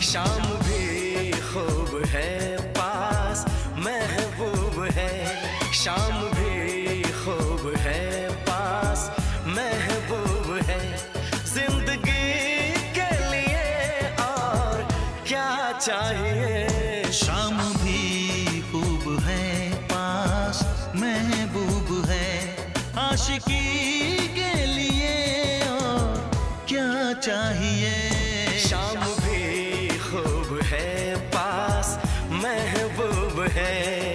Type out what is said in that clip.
शाम भी खूब है पास महबूब है, शाम भी खूब है पास महबूब है। जिंदगी के लिए और क्या चाहिए। शाम भी खूब है पास महबूब है, आशिकी के लिए और क्या चाहिए। शाम भी खूब है पास महबूब है।